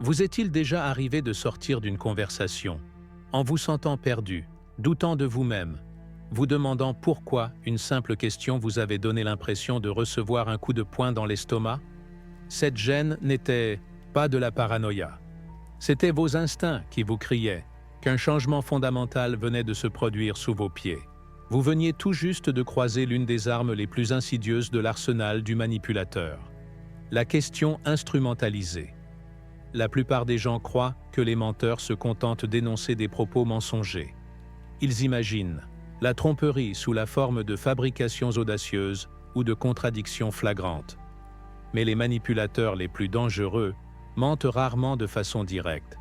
Vous est-il déjà arrivé de sortir d'une conversation, en vous sentant perdu, doutant de vous-même, vous demandant pourquoi une simple question vous avait donné l'impression de recevoir un coup de poing dans l'estomac? Cette gêne n'était pas de la paranoïa. C'étaient vos instincts qui vous criaient qu'un changement fondamental venait de se produire sous vos pieds. Vous veniez tout juste de croiser l'une des armes les plus insidieuses de l'arsenal du manipulateur. La question instrumentalisée. La plupart des gens croient que les menteurs se contentent d'énoncer des propos mensongers. Ils imaginent la tromperie sous la forme de fabrications audacieuses ou de contradictions flagrantes. Mais les manipulateurs les plus dangereux mentent rarement de façon directe.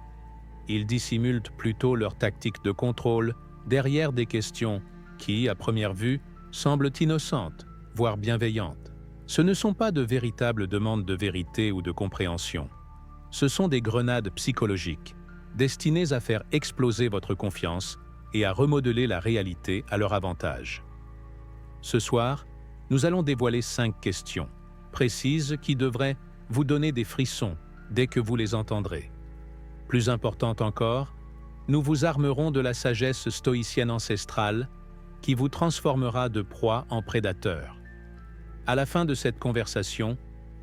Ils dissimulent plutôt leur tactique de contrôle derrière des questions qui, à première vue, semblent innocentes, voire bienveillantes. Ce ne sont pas de véritables demandes de vérité ou de compréhension. Ce sont des grenades psychologiques, destinées à faire exploser votre confiance et à remodeler la réalité à leur avantage. Ce soir, nous allons dévoiler 5 questions précises qui devraient vous donner des frissons dès que vous les entendrez. Plus importante encore, nous vous armerons de la sagesse stoïcienne ancestrale qui vous transformera de proie en prédateur. À la fin de cette conversation,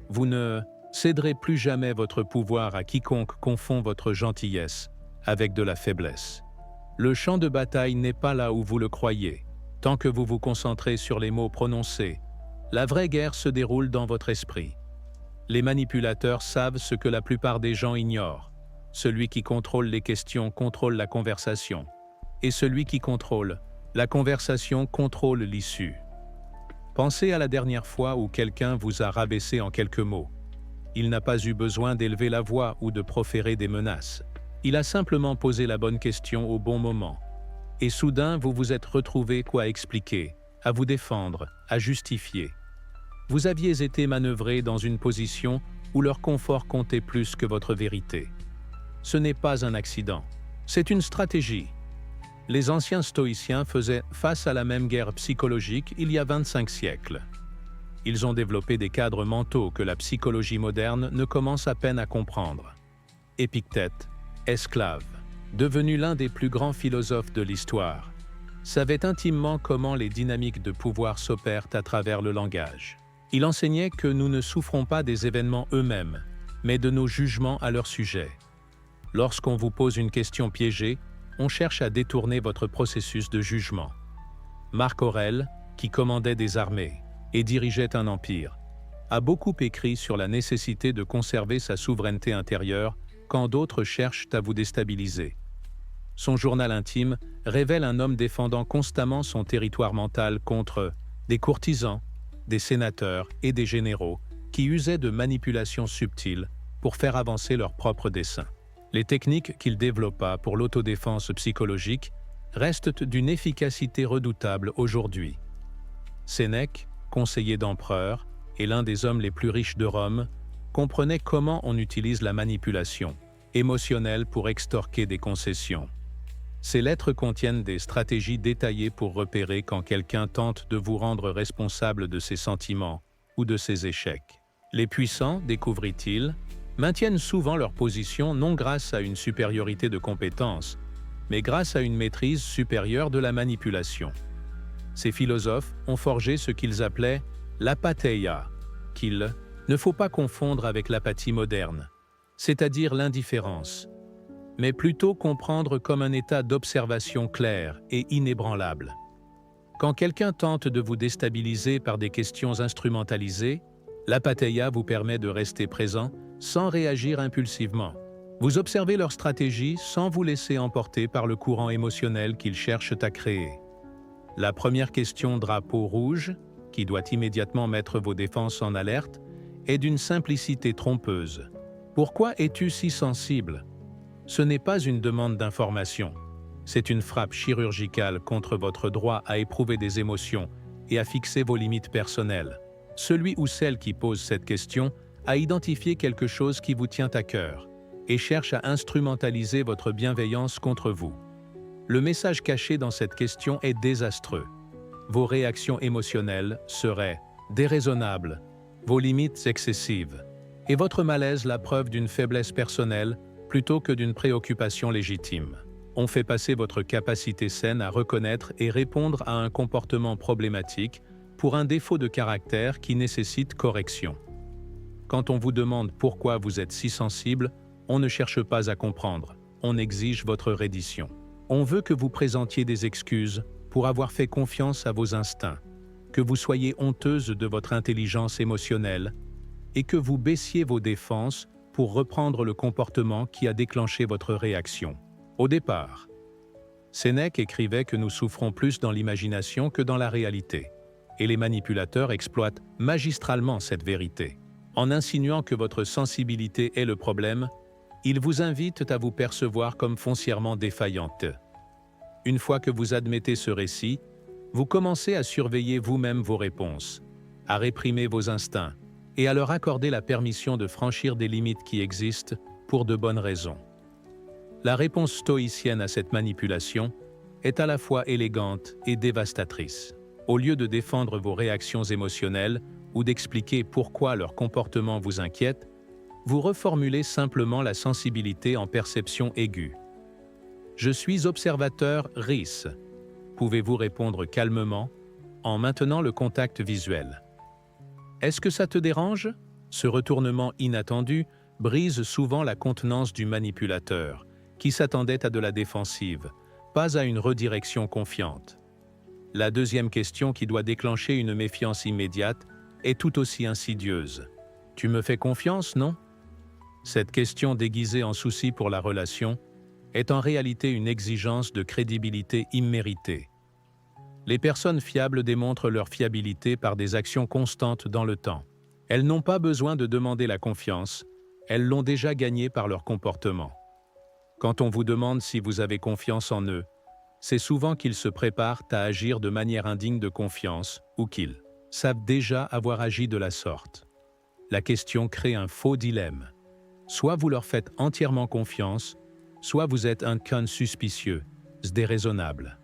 vous ne céderez plus jamais votre pouvoir à quiconque confond votre gentillesse avec de la faiblesse. Le champ de bataille n'est pas là où vous le croyez. Tant que vous vous concentrez sur les mots prononcés, la vraie guerre se déroule dans votre esprit. Les manipulateurs savent ce que la plupart des gens ignorent. Celui qui contrôle les questions contrôle la conversation. Et celui qui contrôle la conversation contrôle l'issue. Pensez à la dernière fois où quelqu'un vous a rabaissé en quelques mots. Il n'a pas eu besoin d'élever la voix ou de proférer des menaces. Il a simplement posé la bonne question au bon moment. Et soudain, vous vous êtes retrouvé à expliquer, à vous défendre, à justifier. Vous aviez été manœuvré dans une position où leur confort comptait plus que votre vérité. Ce n'est pas un accident, c'est une stratégie. Les anciens stoïciens faisaient face à la même guerre psychologique il y a 25 siècles. Ils ont développé des cadres mentaux que la psychologie moderne ne commence à peine à comprendre. Épictète, esclave, devenu l'un des plus grands philosophes de l'histoire, savait intimement comment les dynamiques de pouvoir s'opèrent à travers le langage. Il enseignait que nous ne souffrons pas des événements eux-mêmes, mais de nos jugements à leur sujet. Lorsqu'on vous pose une question piégée, on cherche à détourner votre processus de jugement. Marc Aurèle, qui commandait des armées et dirigeait un empire, a beaucoup écrit sur la nécessité de conserver sa souveraineté intérieure quand d'autres cherchent à vous déstabiliser. Son journal intime révèle un homme défendant constamment son territoire mental contre des courtisans, des sénateurs et des généraux qui usaient de manipulations subtiles pour faire avancer leurs propres desseins. Les techniques qu'il développa pour l'autodéfense psychologique restent d'une efficacité redoutable aujourd'hui. Sénèque, conseiller d'empereur et l'un des hommes les plus riches de Rome, comprenait comment on utilise la manipulation émotionnelle pour extorquer des concessions. Ces lettres contiennent des stratégies détaillées pour repérer quand quelqu'un tente de vous rendre responsable de ses sentiments ou de ses échecs. Les puissants, découvrit-il, maintiennent souvent leur position non grâce à une supériorité de compétences, mais grâce à une maîtrise supérieure de la manipulation. Ces philosophes ont forgé ce qu'ils appelaient l'apatheia, qu'il ne faut pas confondre avec l'apathie moderne, c'est-à-dire l'indifférence, mais plutôt comprendre comme un état d'observation clair et inébranlable. Quand quelqu'un tente de vous déstabiliser par des questions instrumentalisées, l'apatheia vous permet de rester présent sans réagir impulsivement. Vous observez leur stratégie sans vous laisser emporter par le courant émotionnel qu'ils cherchent à créer. La première question drapeau rouge, qui doit immédiatement mettre vos défenses en alerte, est d'une simplicité trompeuse. Pourquoi es-tu si sensible? Ce n'est pas une demande d'information. C'est une frappe chirurgicale contre votre droit à éprouver des émotions et à fixer vos limites personnelles. Celui ou celle qui pose cette question a identifié quelque chose qui vous tient à cœur et cherche à instrumentaliser votre bienveillance contre vous. Le message caché dans cette question est désastreux. Vos réactions émotionnelles seraient déraisonnables, vos limites excessives, et votre malaise la preuve d'une faiblesse personnelle plutôt que d'une préoccupation légitime. On fait passer votre capacité saine à reconnaître et répondre à un comportement problématique pour un défaut de caractère qui nécessite correction. Quand on vous demande pourquoi vous êtes si sensible, on ne cherche pas à comprendre, on exige votre reddition. On veut que vous présentiez des excuses pour avoir fait confiance à vos instincts, que vous soyez honteuse de votre intelligence émotionnelle et que vous baissiez vos défenses pour reprendre le comportement qui a déclenché votre réaction. Au départ, Sénèque écrivait que nous souffrons plus dans l'imagination que dans la réalité, et les manipulateurs exploitent magistralement cette vérité. En insinuant que votre sensibilité est le problème, ils vous invitent à vous percevoir comme foncièrement défaillante. Une fois que vous admettez ce récit, vous commencez à surveiller vous-même vos réponses, à réprimer vos instincts et à leur accorder la permission de franchir des limites qui existent pour de bonnes raisons. La réponse stoïcienne à cette manipulation est à la fois élégante et dévastatrice. Au lieu de défendre vos réactions émotionnelles ou d'expliquer pourquoi leur comportement vous inquiète, vous reformulez simplement la sensibilité en perception aiguë. Je suis observateur RIS. Pouvez-vous répondre calmement en maintenant le contact visuel? Est-ce que ça te dérange? Ce retournement inattendu brise souvent la contenance du manipulateur, qui s'attendait à de la défensive, pas à une redirection confiante. La deuxième question qui doit déclencher une méfiance immédiate est tout aussi insidieuse. Tu me fais confiance, non? Cette question déguisée en souci pour la relation est en réalité une exigence de crédibilité imméritée. Les personnes fiables démontrent leur fiabilité par des actions constantes dans le temps. Elles n'ont pas besoin de demander la confiance, elles l'ont déjà gagnée par leur comportement. Quand on vous demande si vous avez confiance en eux, c'est souvent qu'ils se préparent à agir de manière indigne de confiance ou qu'ils savent déjà avoir agi de la sorte. La question crée un faux dilemme. Soit vous leur faites entièrement confiance, soit vous êtes un con suspicieux, déraisonnable.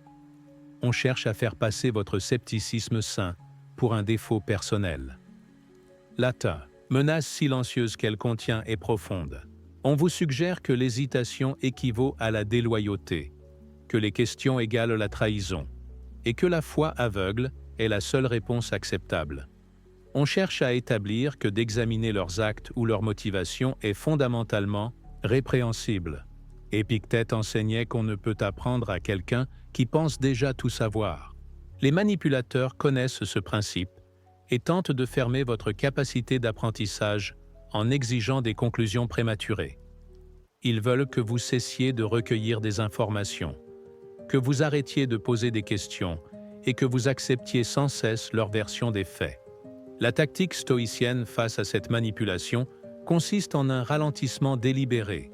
On cherche à faire passer votre scepticisme sain pour un défaut personnel. La menace silencieuse qu'elle contient est profonde. On vous suggère que l'hésitation équivaut à la déloyauté, que les questions égalent la trahison, et que la foi aveugle est la seule réponse acceptable. On cherche à établir que d'examiner leurs actes ou leurs motivations est fondamentalement répréhensible. Épictète enseignait qu'on ne peut apprendre à quelqu'un qui pense déjà tout savoir. Les manipulateurs connaissent ce principe et tentent de fermer votre capacité d'apprentissage en exigeant des conclusions prématurées. Ils veulent que vous cessiez de recueillir des informations, que vous arrêtiez de poser des questions et que vous acceptiez sans cesse leur version des faits. La tactique stoïcienne face à cette manipulation consiste en un ralentissement délibéré.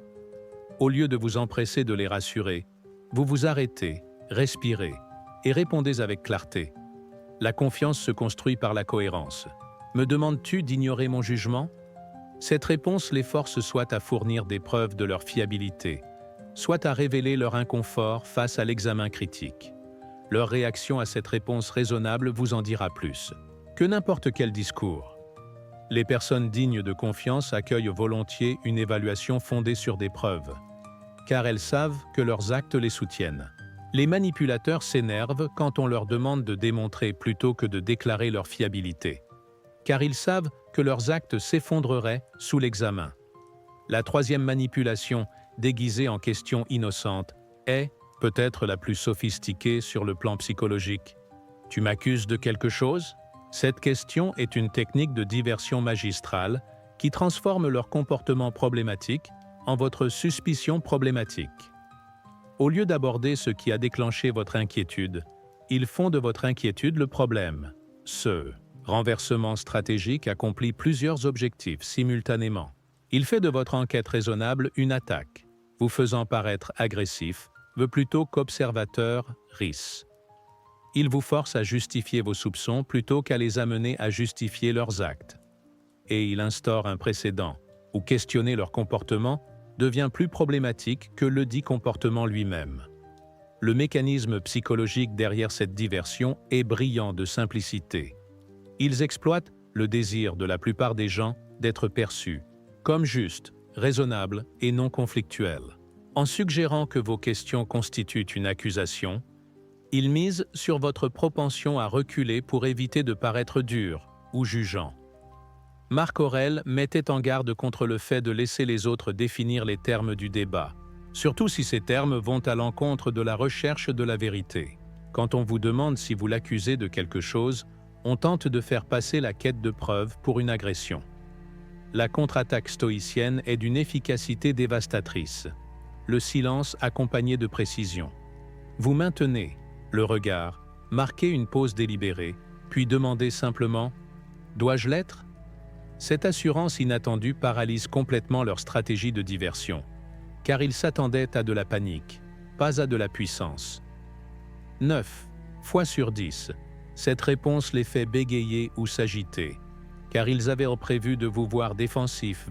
Au lieu de vous empresser de les rassurer, vous vous arrêtez, respirez et répondez avec clarté. La confiance se construit par la cohérence. Me demandes-tu d'ignorer mon jugement? Cette réponse les force soit à fournir des preuves de leur fiabilité, soit à révéler leur inconfort face à l'examen critique. Leur réaction à cette réponse raisonnable vous en dira plus que n'importe quel discours. Les personnes dignes de confiance accueillent volontiers une évaluation fondée sur des preuves, car elles savent que leurs actes les soutiennent. Les manipulateurs s'énervent quand on leur demande de démontrer plutôt que de déclarer leur fiabilité, car ils savent que leurs actes s'effondreraient sous l'examen. La troisième manipulation, déguisée en question innocente, est peut-être la plus sophistiquée sur le plan psychologique. Tu m'accuses de quelque chose? Cette question est une technique de diversion magistrale qui transforme leur comportement problématique en votre suspicion problématique. Au lieu d'aborder ce qui a déclenché votre inquiétude, ils font de votre inquiétude le problème. Ce renversement stratégique accomplit plusieurs objectifs simultanément. Il fait de votre enquête raisonnable une attaque, vous faisant paraître agressif, veut plutôt qu'observateur RIS. Il vous force à justifier vos soupçons plutôt qu'à les amener à justifier leurs actes. Et il instaure un précédent, où questionner leur comportement devient plus problématique que le dit comportement lui-même. Le mécanisme psychologique derrière cette diversion est brillant de simplicité. Ils exploitent le désir de la plupart des gens d'être perçus comme juste raisonnable et non conflictuel. En suggérant que vos questions constituent une accusation, il mise sur votre propension à reculer pour éviter de paraître dur ou jugeant. Marc Aurèle mettait en garde contre le fait de laisser les autres définir les termes du débat, surtout si ces termes vont à l'encontre de la recherche de la vérité. Quand on vous demande si vous l'accusez de quelque chose, on tente de faire passer la quête de preuves pour une agression. La contre-attaque stoïcienne est d'une efficacité dévastatrice. Le silence accompagné de précision. Vous maintenez le regard, marquez une pause délibérée, puis demandez simplement « Dois-je l'être ?» Cette assurance inattendue paralyse complètement leur stratégie de diversion, car ils s'attendaient à de la panique, pas à de la puissance. 9 fois sur 10, cette réponse les fait bégayer ou s'agiter, car ils avaient prévu de vous voir défensif,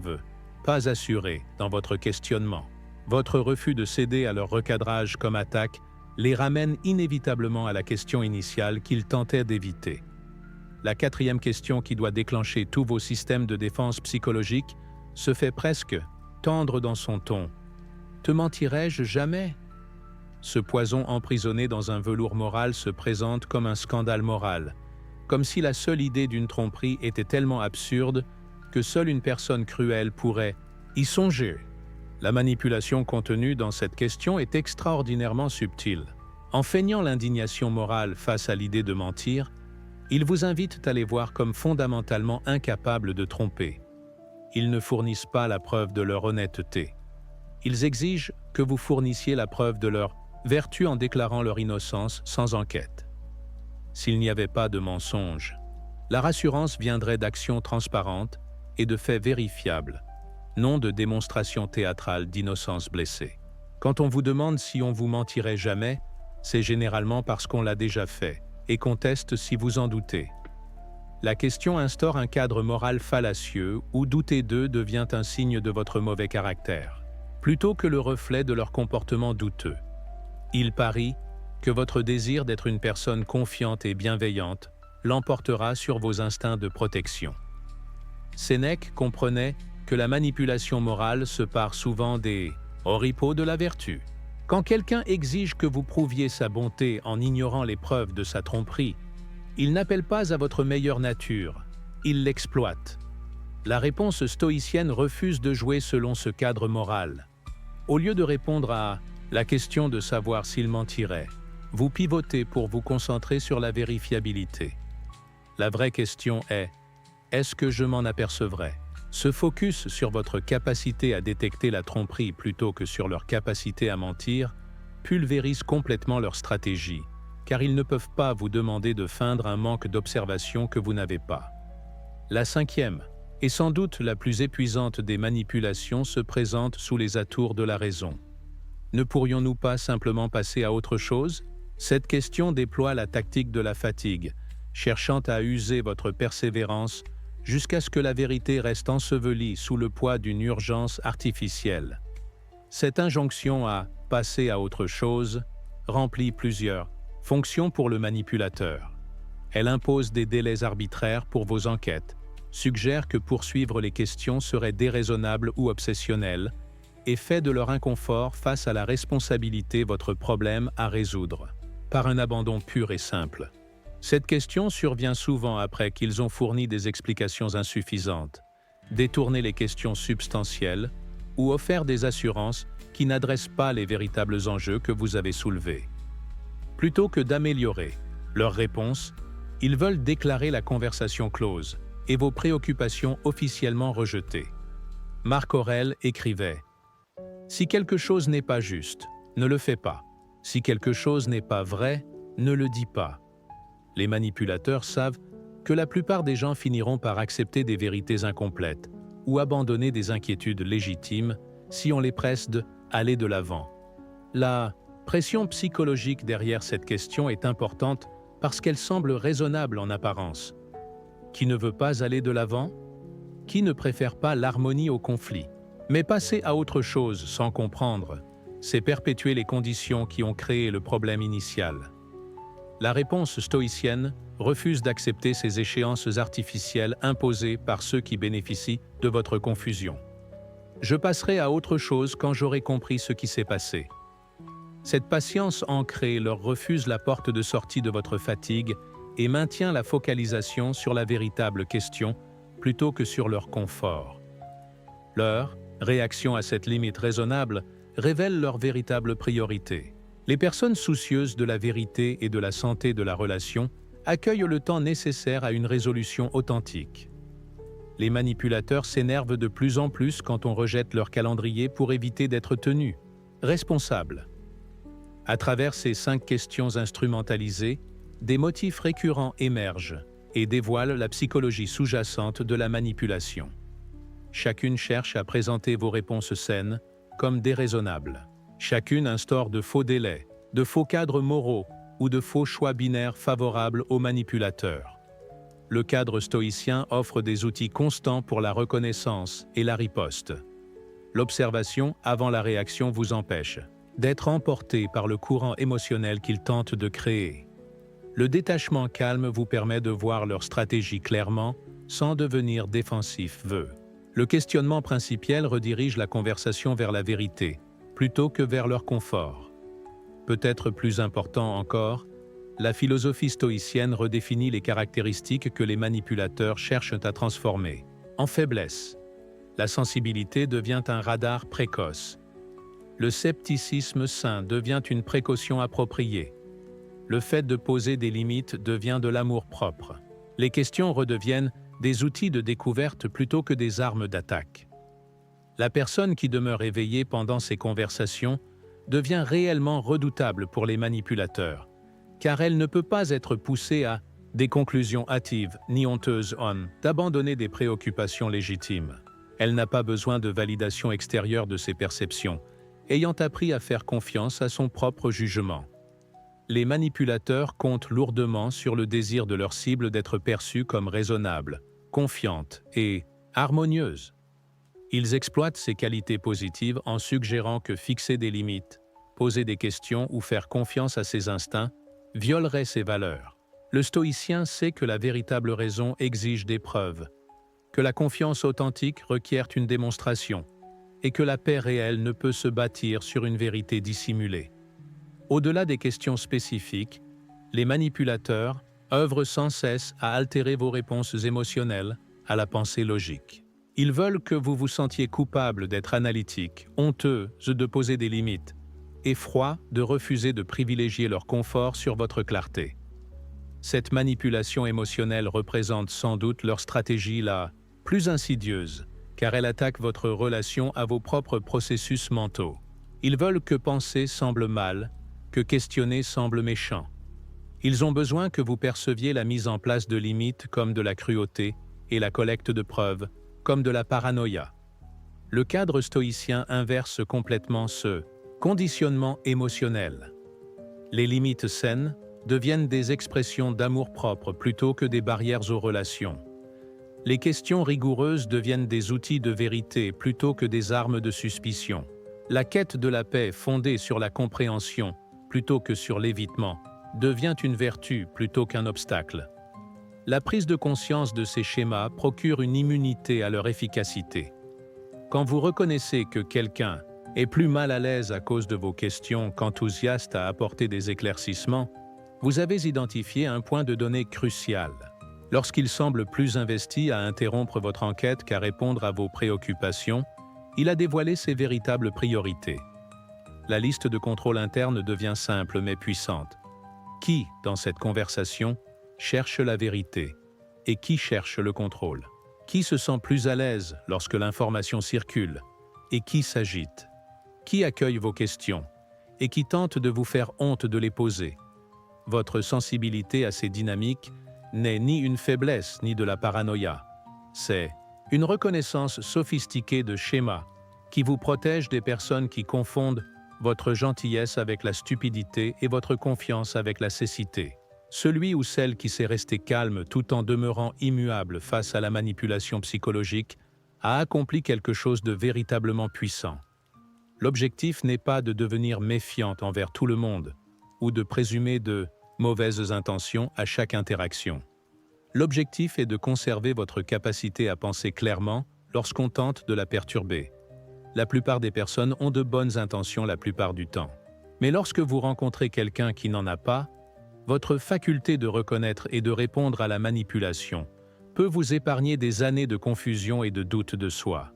pas assuré dans votre questionnement. Votre refus de céder à leur recadrage comme attaque les ramène inévitablement à la question initiale qu'ils tentaient d'éviter. La quatrième question qui doit déclencher tous vos systèmes de défense psychologique se fait presque tendre dans son ton. « Te mentirais-je jamais ?» Ce poison emprisonné dans un velours moral se présente comme un scandale moral, comme si la seule idée d'une tromperie était tellement absurde que seule une personne cruelle pourrait y songer. La manipulation contenue dans cette question est extraordinairement subtile. En feignant l'indignation morale face à l'idée de mentir, ils vous invitent à les voir comme fondamentalement incapables de tromper. Ils ne fournissent pas la preuve de leur honnêteté. Ils exigent que vous fournissiez la preuve de leur vertu en déclarant leur innocence sans enquête. S'il n'y avait pas de mensonge, la rassurance viendrait d'actions transparentes et de faits vérifiables, non de démonstrations théâtrales d'innocence blessée. Quand on vous demande si on vous mentirait jamais, c'est généralement parce qu'on l'a déjà fait et conteste si vous en doutez. La question instaure un cadre moral fallacieux où douter d'eux devient un signe de votre mauvais caractère, plutôt que le reflet de leur comportement douteux. Il parie que votre désir d'être une personne confiante et bienveillante l'emportera sur vos instincts de protection. Sénèque comprenait que la manipulation morale se pare souvent des oripeaux de la vertu. Quand quelqu'un exige que vous prouviez sa bonté en ignorant les preuves de sa tromperie, il n'appelle pas à votre meilleure nature, il l'exploite. La réponse stoïcienne refuse de jouer selon ce cadre moral. Au lieu de répondre à la question de savoir s'il mentirait, vous pivotez pour vous concentrer sur la vérifiabilité. La vraie question est « Est-ce que je m'en apercevrai ?» Ce focus sur votre capacité à détecter la tromperie plutôt que sur leur capacité à mentir pulvérise complètement leur stratégie, car ils ne peuvent pas vous demander de feindre un manque d'observation que vous n'avez pas. La cinquième, et sans doute la plus épuisante des manipulations, se présente sous les atours de la raison. Ne pourrions-nous pas simplement passer à autre chose? Cette question déploie la tactique de la fatigue, cherchant à user votre persévérance jusqu'à ce que la vérité reste ensevelie sous le poids d'une urgence artificielle. Cette injonction à passer à autre chose remplit plusieurs fonctions pour le manipulateur. Elle impose des délais arbitraires pour vos enquêtes, suggère que poursuivre les questions serait déraisonnable ou obsessionnel, et fait de leur inconfort face à la responsabilité votre problème à résoudre, par un abandon pur et simple. Cette question survient souvent après qu'ils ont fourni des explications insuffisantes, détourné les questions substantielles ou offert des assurances qui n'adressent pas les véritables enjeux que vous avez soulevés. Plutôt que d'améliorer leurs réponses, ils veulent déclarer la conversation close et vos préoccupations officiellement rejetées. Marc Aurèle écrivait « Si quelque chose n'est pas juste, ne le fais pas. Si quelque chose n'est pas vrai, ne le dis pas. » Les manipulateurs savent que la plupart des gens finiront par accepter des vérités incomplètes ou abandonner des inquiétudes légitimes si on les presse d'aller de l'avant. La pression psychologique derrière cette question est importante parce qu'elle semble raisonnable en apparence. Qui ne veut pas aller de l'avant? Qui ne préfère pas l'harmonie au conflit? Mais passer à autre chose sans comprendre, c'est perpétuer les conditions qui ont créé le problème initial. La réponse stoïcienne refuse d'accepter ces échéances artificielles imposées par ceux qui bénéficient de votre confusion. Je passerai à autre chose quand j'aurai compris ce qui s'est passé. Cette patience ancrée leur refuse la porte de sortie de votre fatigue et maintient la focalisation sur la véritable question plutôt que sur leur confort. Leur réaction à cette limite raisonnable révèle leur véritable priorité. Les personnes soucieuses de la vérité et de la santé de la relation accueillent le temps nécessaire à une résolution authentique. Les manipulateurs s'énervent de plus en plus quand on rejette leur calendrier pour éviter d'être tenus responsables. À travers ces 5 questions instrumentalisées, des motifs récurrents émergent et dévoilent la psychologie sous-jacente de la manipulation. Chacune cherche à présenter vos réponses saines comme déraisonnables. Chacune instaure de faux délais, de faux cadres moraux ou de faux choix binaires favorables aux manipulateurs. Le cadre stoïcien offre des outils constants pour la reconnaissance et la riposte. L'observation avant la réaction vous empêche d'être emporté par le courant émotionnel qu'ils tentent de créer. Le détachement calme vous permet de voir leur stratégie clairement sans devenir défensif. Le questionnement principiel redirige la conversation vers la vérité, plutôt que vers leur confort. Peut-être plus important encore, la philosophie stoïcienne redéfinit les caractéristiques que les manipulateurs cherchent à transformer en faiblesse. La sensibilité devient un radar précoce. Le scepticisme sain devient une précaution appropriée. Le fait de poser des limites devient de l'amour-propre. Les questions redeviennent des outils de découverte plutôt que des armes d'attaque. La personne qui demeure éveillée pendant ces conversations devient réellement redoutable pour les manipulateurs, car elle ne peut pas être poussée à des conclusions hâtives ni honteuses d'abandonner des préoccupations légitimes. Elle n'a pas besoin de validation extérieure de ses perceptions, ayant appris à faire confiance à son propre jugement. Les manipulateurs comptent lourdement sur le désir de leur cible d'être perçue comme raisonnable, confiante et harmonieuse. Ils exploitent ces qualités positives en suggérant que fixer des limites, poser des questions ou faire confiance à ses instincts violerait ses valeurs. Le stoïcien sait que la véritable raison exige des preuves, que la confiance authentique requiert une démonstration et que la paix réelle ne peut se bâtir sur une vérité dissimulée. Au-delà des questions spécifiques, les manipulateurs œuvrent sans cesse à altérer vos réponses émotionnelles à la pensée logique. Ils veulent que vous vous sentiez coupable d'être analytique, honteux de poser des limites, et froid de refuser de privilégier leur confort sur votre clarté. Cette manipulation émotionnelle représente sans doute leur stratégie la plus insidieuse, car elle attaque votre relation à vos propres processus mentaux. Ils veulent que penser semble mal, que questionner semble méchant. Ils ont besoin que vous perceviez la mise en place de limites comme de la cruauté et la collecte de preuves comme de la paranoïa. Le cadre stoïcien inverse complètement ce conditionnement émotionnel. Les limites saines deviennent des expressions d'amour-propre plutôt que des barrières aux relations. Les questions rigoureuses deviennent des outils de vérité plutôt que des armes de suspicion. La quête de la paix fondée sur la compréhension plutôt que sur l'évitement devient une vertu plutôt qu'un obstacle. La prise de conscience de ces schémas procure une immunité à leur efficacité. Quand vous reconnaissez que quelqu'un est plus mal à l'aise à cause de vos questions qu'enthousiaste à apporter des éclaircissements, vous avez identifié un point de données crucial. Lorsqu'il semble plus investi à interrompre votre enquête qu'à répondre à vos préoccupations, il a dévoilé ses véritables priorités. La liste de contrôle interne devient simple mais puissante. Qui, dans cette conversation, cherche la vérité et qui cherche le contrôle? Qui se sent plus à l'aise lorsque l'information circule et qui s'agite? Qui accueille vos questions et qui tente de vous faire honte de les poser? Votre sensibilité à ces dynamiques n'est ni une faiblesse ni de la paranoïa. C'est une reconnaissance sophistiquée de schémas qui vous protège des personnes qui confondent votre gentillesse avec la stupidité et votre confiance avec la cécité. Celui ou celle qui sait rester calme tout en demeurant immuable face à la manipulation psychologique a accompli quelque chose de véritablement puissant. L'objectif n'est pas de devenir méfiante envers tout le monde ou de présumer de mauvaises intentions à chaque interaction. L'objectif est de conserver votre capacité à penser clairement lorsqu'on tente de la perturber. la plupart des personnes ont de bonnes intentions la plupart du temps. Mais lorsque vous rencontrez quelqu'un qui n'en a pas, votre faculté de reconnaître et de répondre à la manipulation peut vous épargner des années de confusion et de doute de soi.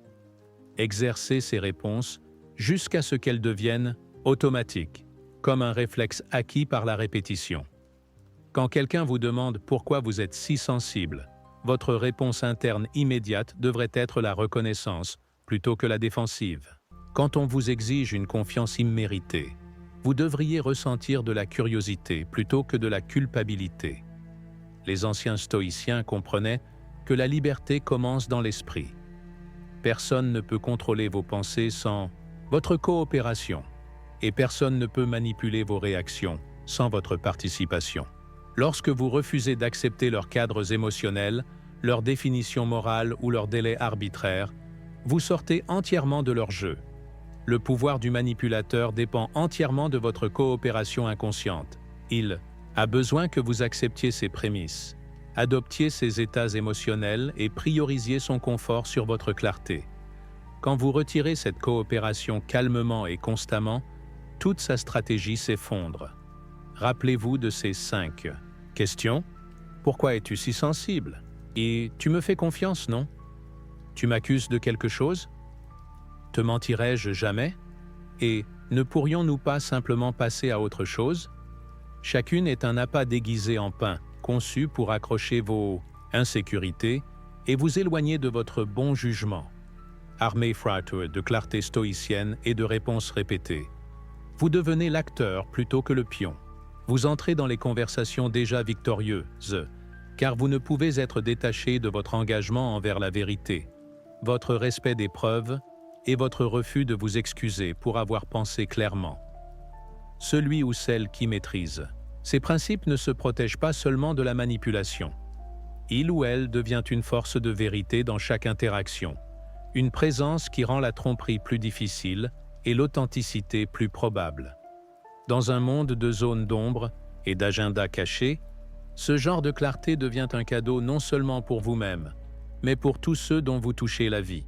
Exercez ces réponses jusqu'à ce qu'elles deviennent automatiques, comme un réflexe acquis par la répétition. Quand quelqu'un vous demande pourquoi vous êtes si sensible, votre réponse interne immédiate devrait être la reconnaissance plutôt que la défensive. Quand on vous exige une confiance imméritée, vous devriez ressentir de la curiosité plutôt que de la culpabilité. Les anciens stoïciens comprenaient que la liberté commence dans l'esprit. Personne ne peut contrôler vos pensées sans votre coopération, et personne ne peut manipuler vos réactions sans votre participation. Lorsque vous refusez d'accepter leurs cadres émotionnels, leurs définitions morales ou leurs délais arbitraires, vous sortez entièrement de leur jeu. Le pouvoir du manipulateur dépend entièrement de votre coopération inconsciente. Il a besoin que vous acceptiez ses prémices, adoptiez ses états émotionnels et priorisiez son confort sur votre clarté. Quand vous retirez cette coopération calmement et constamment, toute sa stratégie s'effondre. Rappelez-vous de ces 5 questions. Pourquoi es-tu si sensible? Et tu me fais confiance, non? Tu m'accuses de quelque chose? Te mentirais-je jamais? Et ne pourrions-nous pas simplement passer à autre chose? Chacune est un appât déguisé en pain, conçu pour accrocher vos insécurités et vous éloigner de votre bon jugement. Armé fracture de clarté stoïcienne et de réponses répétées. Vous devenez l'acteur plutôt que le pion. Vous entrez dans les conversations déjà victorieuses, car vous ne pouvez être détaché de votre engagement envers la vérité, votre respect des preuves et votre refus de vous excuser pour avoir pensé clairement. Celui ou celle qui maîtrise ces principes ne se protège pas seulement de la manipulation. Il ou elle devient une force de vérité dans chaque interaction, une présence qui rend la tromperie plus difficile et l'authenticité plus probable. Dans un monde de zones d'ombre et d'agendas cachés, ce genre de clarté devient un cadeau non seulement pour vous-même, mais pour tous ceux dont vous touchez la vie.